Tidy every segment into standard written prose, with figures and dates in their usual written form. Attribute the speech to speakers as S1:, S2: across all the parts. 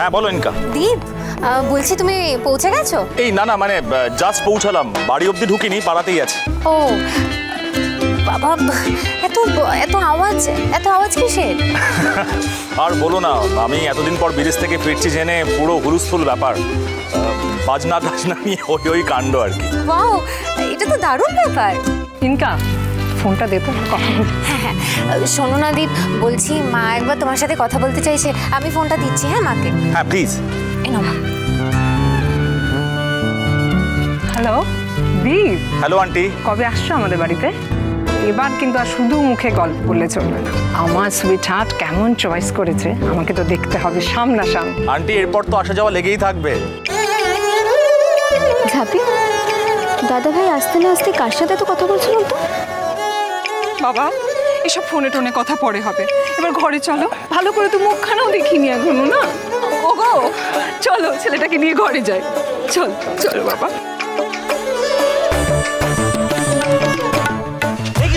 S1: হ্যাঁ বলো ইনকা।
S2: দীপ, বলছি তুমি পৌঁছে গেছো?
S1: এই না না, মানে জাস্ট পৌঁছালাম, বাড়ি অবধি ঢুকিনি, পাড়াতেই আছে।
S2: ও বাবা, এত এত আওয়াজ, এত আওয়াজ কিসের?
S1: আর বলো না, আমি এতদিন পর বিদেশ থেকে ফিরছি জেনে পুরো হুলস্থুল ব্যাপার, বাজনা টাজনা নিয়ে ওই কাণ্ড আর কি।
S2: ওয়াও, এটা তো দারুণ ব্যাপার।
S3: ইনকা, ফোনটা দে তো, কথা বলি।
S2: হ্যাঁ হ্যাঁ, শোনো না দীপ, বলছি মা একবার তোমার সাথে কথা বলতে চাইছে, আমি ফোনটা দিচ্ছি। হ্যাঁ মাকে।
S1: হ্যাঁ প্লিজ।
S2: এই নাও।
S3: হ্যালো দীপ।
S1: Hello aunty.
S3: কবে আসছো আমাদের বাড়িতে? এবার কিন্তু আর শুধু মুখে গল্প করলে চলবে না। আমার সুইট হার্ট কেমন চয়েস করেছে আমাকে তো দেখতে হবে সামনাসামনি।
S1: আন্টি এরপর তো আসা যাওয়া লেগেই থাকবে।
S4: ঝাঁপি, দাদা ভাই আসতে না আসতে কার সাথে তো কথা বলছিলাম তো?
S3: বাবা, এসব ফোনে টোনে কথা পরে হবে, এবার ঘরে চলো। ভালো করে তো মুখখানাও দেখিনি এখনো না। ওগো চলো, ছেলেটাকে নিয়ে ঘরে যাই। চল চলো বাবা।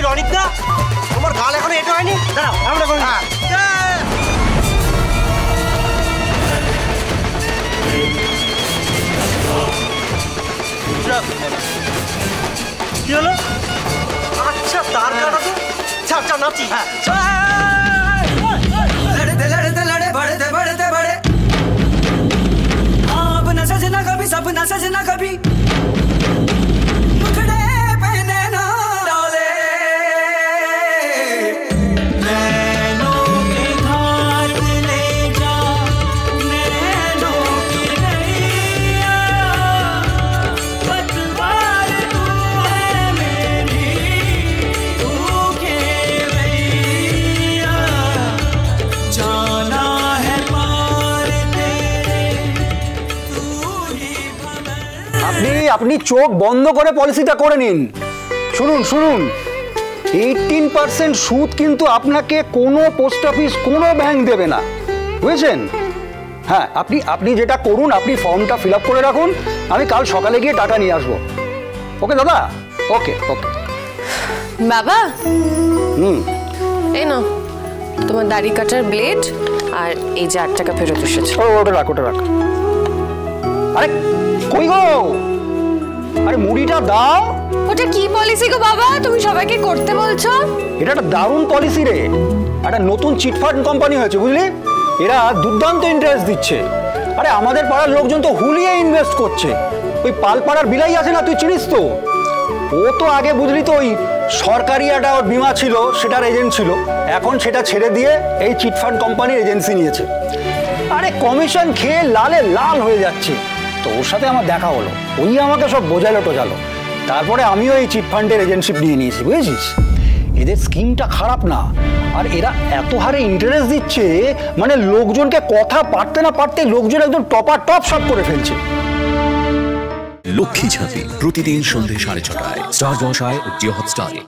S5: রনিতা, তোমার গাল এখনো এটা হয়নি? দাঁড়াও, আমরা বলি। কি হলো? আচ্ছা, তার কাটা তো ছাড় ছাড় নাচি। হ্যাঁ, লড়তে লড়তে লড়ে बढ़ते बढ़ते बढ़े, आप न सजना कभी, सब न सजना कभी, मुखड़े पहने ना डाले, नैनों के घाट ले जा, नैनों की नैया, पतवार तू है मेरी, तू खेवैया, जाना है पार तेरे, तू ही भंवर।
S6: আপনি চোখ বন্ধ করে পলিসিটা করে নিন। শুনুন শুনুন, 18% সুদ কিন্তু আপনাকে কোনো পোস্ট অফিস, কোনো ব্যাংক দেবে না, বুঝেছেন? হ্যাঁ, আপনি যেটা করুন, আপনি ফর্মটা ফিল আপ করে রাখুন, আমি কাল সকালে গিয়ে টাকা নিয়ে আসবো। ওকে দাদা? ওকে ওকে।
S7: বাবা,
S6: হুম,
S7: এই নাও তোমার দাড়ি কাটার ব্লেড, আর এই যে 8 টাকা ফেরত এসেছে।
S6: ওটা রাখ, ওটা রাখ। আরে কই গো, আরে মুড়িটা দাও।
S7: ওটা কি পলিসি গো বাবা, তুমি সবাইকে করতে বলছো?
S6: এটা একটা দারুণ পলিসি রে, একটা নতুন চিটফান্ড কোম্পানি হয়েছে, বুঝলি? এরা দুর্দান্ত ইন্টারেস্ট দিচ্ছে। আরে আমাদের পাড়ার লোকজন তো হুলিয়ে ইনভেস্ট করছে। ওই পালপাড়ার বিলাই আছে না, তুই চিনিস তো? ও তো আগে বুঝলি তো ওই সরকারি একটা ওর বিমা ছিল, সেটার এজেন্ট ছিল, এখন সেটা ছেড়ে দিয়ে এই চিটফান্ড কোম্পানির এজেন্সি নিয়েছে। আরে কমিশন খেয়ে লালে লাল হয়ে যাচ্ছে। তো ওর সাথে আমার দেখা হলো, ওই আমাকে সব বোঝালো টোঝালো, তারপরে আমিও এই চিটফান্ডের এজেন্টশিপ নিয়ে নিয়েছি, বুঝেছিস? এদের স্কিমটা খারাপ না, আর এরা এত হারে ইন্টারেস্ট দিচ্ছে, মানে লোকজনকে কথা পারতে না পারতে লোকজন একদম টপার টপ সব করে ফেলছে।
S8: লক্ষ্মী ঝাঁপি প্রতিদিন সন্ধ্যে 6:30টায় স্টার জলসায় ও জিও হটস্টারে।